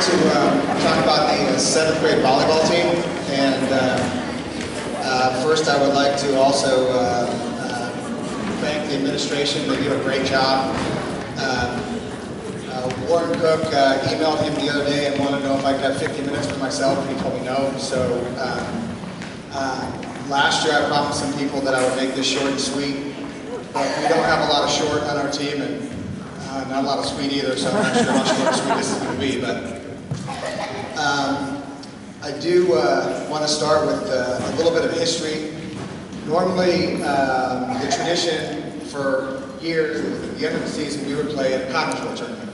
to talk about the 7th grade volleyball team, and first I would like to also thank the administration. They do a great job. Warren Cook emailed him the other day and wanted to know if I could have 50 minutes for myself, and he told me no. So last year I promised some people that I would make this short and sweet, but we don't have a lot of short on our team, and not a lot of sweet either, so I'm not sure how short and sweet this is going to be. But I do want to start with a little bit of history. Normally, the tradition for years, at the end of the season, we would play a Connersville tournament.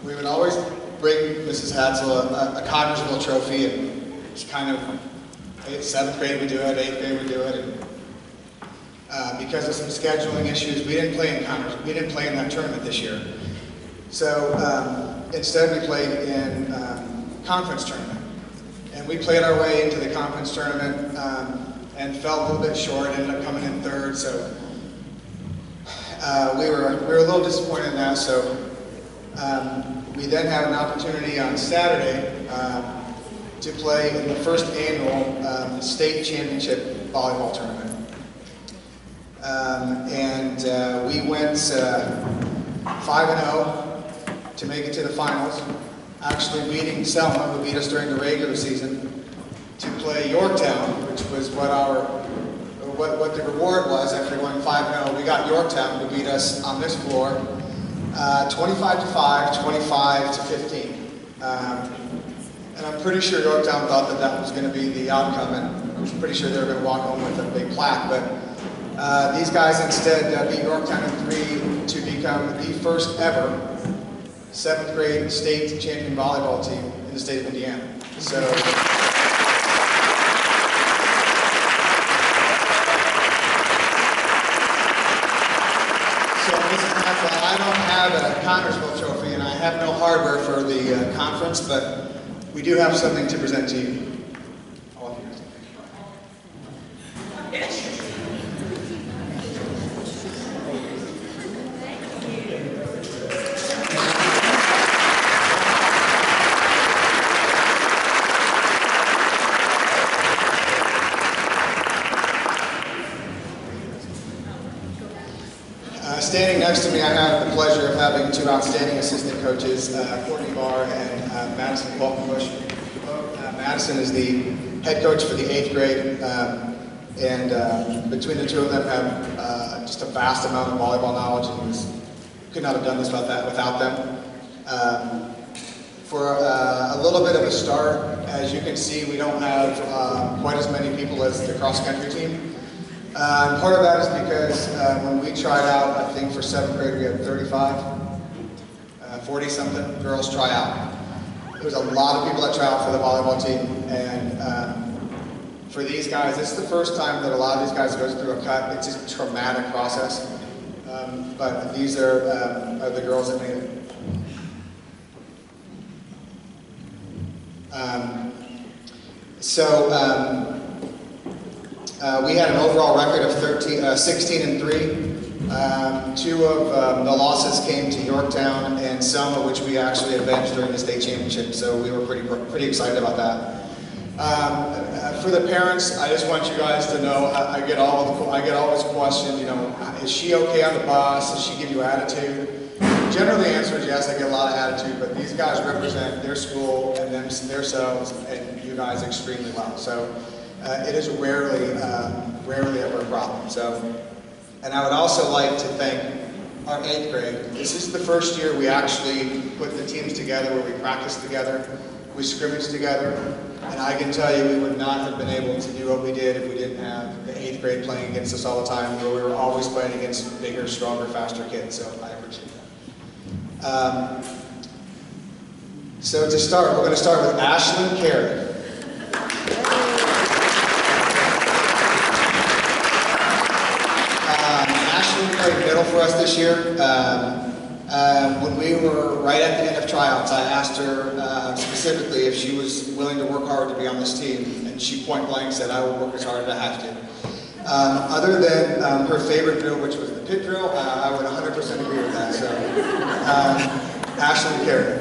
We would always bring Mrs. Hatzel a Connersville trophy, and it's kind of, 7th grade we do it, 8th grade we do it, and because of some scheduling issues, we didn't play in Connersville. We didn't play in that tournament this year. So instead, we played in conference tournament, and we played our way into the conference tournament and fell a little bit short. Ended up coming in 3rd, so we were a little disappointed in that. So we then had an opportunity on Saturday to play in the first annual state championship volleyball tournament. We went 5-0 to make it to the finals, actually beating Selma, who beat us during the regular season, to play Yorktown, which was what the reward was after going 5-0. We got Yorktown, who beat us on this floor 25-5, 25-15. And I'm pretty sure Yorktown thought that was going to be the outcome, and I was pretty sure they were going to walk home with a big plaque. But these guys instead beat Yorktown in 3 to become the first ever 7th grade state champion volleyball team in the state of Indiana. So, I don't have a Connersville trophy, and I have no hardware for the conference, but we do have something to present to you. All of you. Standing next to me, I have the pleasure of having 2 outstanding assistant coaches, Courtney Barr and Madison Falkenbush. Madison is the head coach for the 8th grade, and between the 2 of them have just a vast amount of volleyball knowledge, and could not have done this without them. For a little bit of a start, as you can see, we don't have quite as many people as the cross-country team. Part of that is because when we tried out, I think for 7th grade we had 35, 40-something girls try out. There's a lot of people that try out for the volleyball team, and for these guys, it's the first time that a lot of these guys go through a cut. It's just a traumatic process, but these are the girls that made it. We had an overall record of 16-3. 2 of the losses came to Yorktown and Selma, which we actually avenged during the state championship. So we were pretty excited about that. For the parents, I just want you guys to know I get always questioned. You know, is she okay on the bus? Does she give you attitude? Generally, the answer is yes. I get a lot of attitude, but these guys represent their school and themselves and you guys extremely well. So. It is rarely ever a problem. So, and I would also like to thank our 8th grade. This is the first year we actually put the teams together, where we practiced together, we scrimmaged together, and I can tell you we would not have been able to do what we did if we didn't have the 8th grade playing against us all the time, where we were always playing against bigger, stronger, faster kids. So I appreciate that. So to start, we're going to start with Ashlyn Carey. Played middle for us this year. When we were right at the end of tryouts, I asked her specifically if she was willing to work hard to be on this team, and she point blank said, "I will work as hard as I have to." Other than her favorite drill, which was the pit drill, I would 100% agree with that. So, Ashlyn Carey.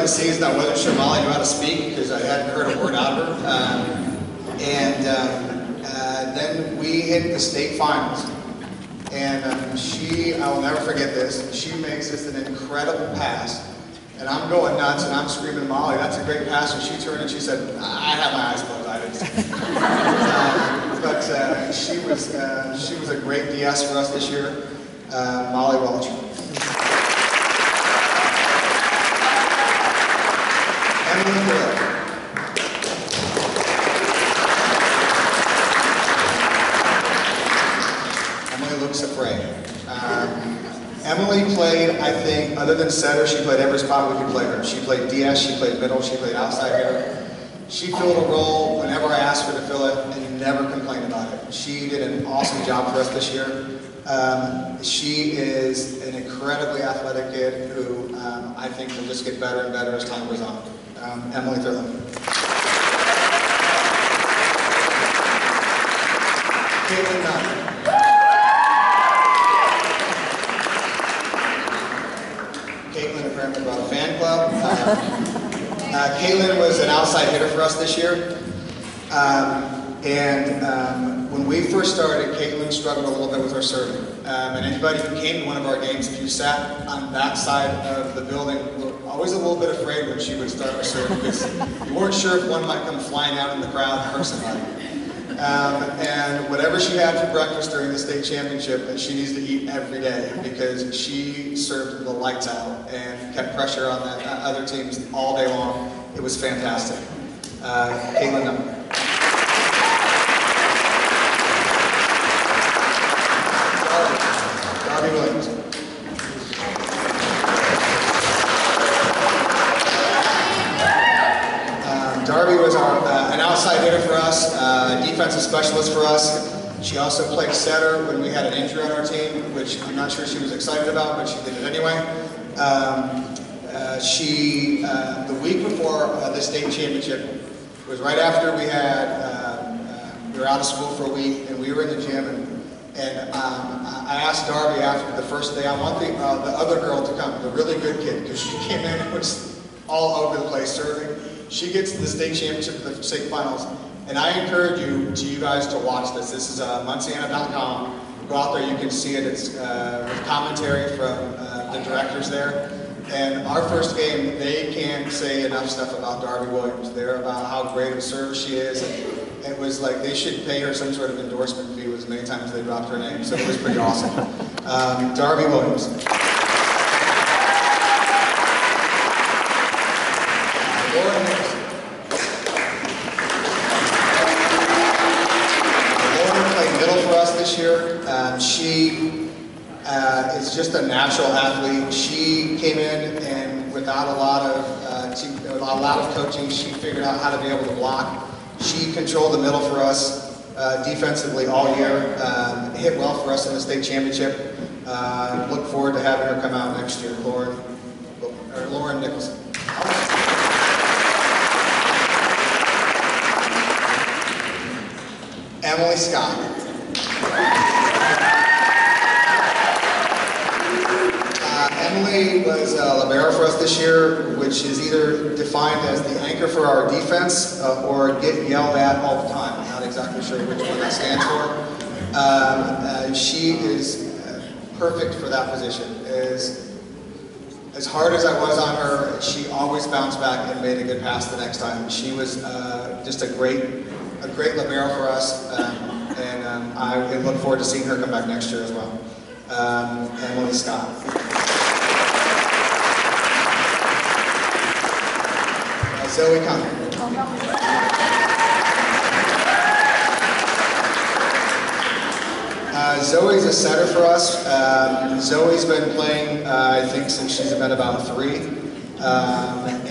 the season, I wasn't sure Molly knew how to speak because I hadn't heard a word out of her. Then we hit the state finals. And I will never forget this, she makes this an incredible pass. And I'm going nuts and I'm screaming, Molly, that's a great pass. And she turned and she said, I had my eyes closed, I didn't see it. She was a great DS for us this year, Molly Welch. Emily Hill. Emily looks afraid. Emily played, I think, other than setter, she played every spot we could play her. She played DS, she played middle, she played outside hitter. She filled a role whenever I asked her to fill it, and never complained about it. She did an awesome job for us this year. She is an incredibly athletic kid who I think will just get better and better as time goes on. Emily Thurlow. Caitlin Nunn. Caitlin apparently brought a fan club. Caitlin was an outside hitter for us this year. When we first started, Caitlin struggled a little bit with her serving. And anybody who came to one of our games, if you sat on that side of the building, were always a little bit afraid when she would start her serve because you weren't sure if one might come flying out in the crowd and hurt somebody. And whatever she had for breakfast during the state championship, she needs to eat every day because she served the lights out and kept pressure on the other teams all day long. It was fantastic. Caitlin Nunn. Darby Williams. Darby was an outside hitter for us, defensive specialist for us. She also played setter when we had an injury on our team, which I'm not sure she was excited about, but she did it anyway. The week before the state championship was right after we were out of school for a week, and we were in the gym, and I asked Darby after the first day, I want the other girl to come, the really good kid, because she came in and was all over the place serving. She gets to the state championship, the state finals, and I encourage you guys to watch this. This is Munsiana.com. Go out there, you can see it. It's with commentary from the directors there. And our first game, they can't say enough stuff about Darby Williams. They're about how great of a server she is. And it was like they should pay her some sort of endorsement fee as many times as they dropped her name. So it was pretty awesome. Darby Williams. Lauren played middle for us this year. She is just a natural athlete. She came in and without a lot of coaching, she figured out how to be able to block. She controlled the middle for us defensively all year. Hit well for us in the state championship. Look forward to having her come out next year. Lauren Nicholson. Emily Scott. Emily was libero for us this year, which is either defined as the anchor for our defense or get yelled at all the time. I'm not exactly sure which one that stands for. She is perfect for that position. As hard as I was on her, she always bounced back and made a good pass the next time. She was just a great libero for us, and I look forward to seeing her come back next year as well. Emily Scott. Zoe Conner. Zoe's a setter for us. Zoe's been playing, I think, since she's been about 3.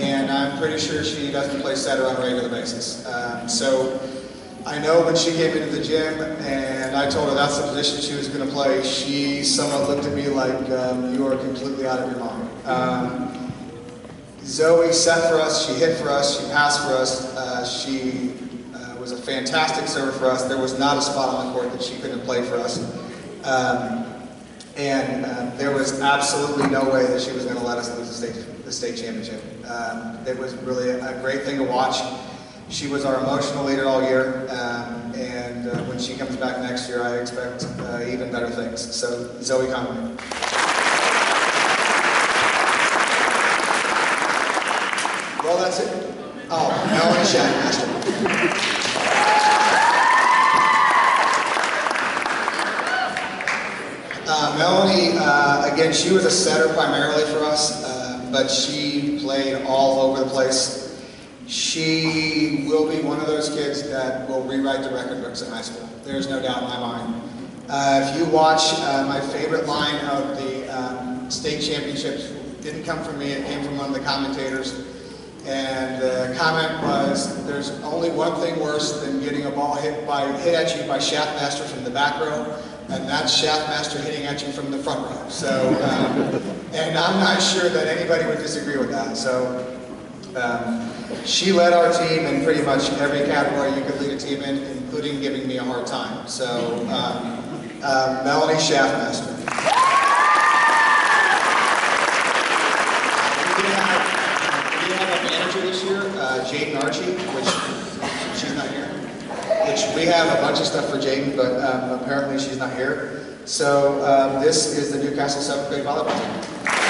And I'm pretty sure she doesn't play setter on a regular basis. So I know when she came into the gym and I told her that's the position she was going to play, she somewhat looked at me like, you are completely out of your mind. Zoe set for us, she hit for us, she passed for us, she was a fantastic server for us. There was not a spot on the court that she couldn't play for us. There was absolutely no way that she was going to let us lose the state the state championship. It was really a great thing to watch. She was our emotional leader all year, and when she comes back next year, I expect even better things. So, Zoe Conway. Well, that's it. Oh, Melanie Shagmaster. Melanie, again, she was a setter primarily for us, but she played all over the place. She will be one of those kids that will rewrite the record books in high school. There's no doubt in my mind. If you watch my favorite line of the state championships, didn't come from me, it came from one of the commentators. And the comment was, there's only one thing worse than getting a ball hit at you by Shaftmaster from the back row, and that's Shaftmaster hitting at you from the front row. So, and I'm not sure that anybody would disagree with that. So, she led our team in pretty much every category you could lead a team in, including giving me a hard time. So, Melanie Shaftmaster. We have a manager this year, Jaden Archie, which she's not here. Which we have a bunch of stuff for Jaden, but apparently she's not here. So this is the Newcastle 7th grade volleyball team.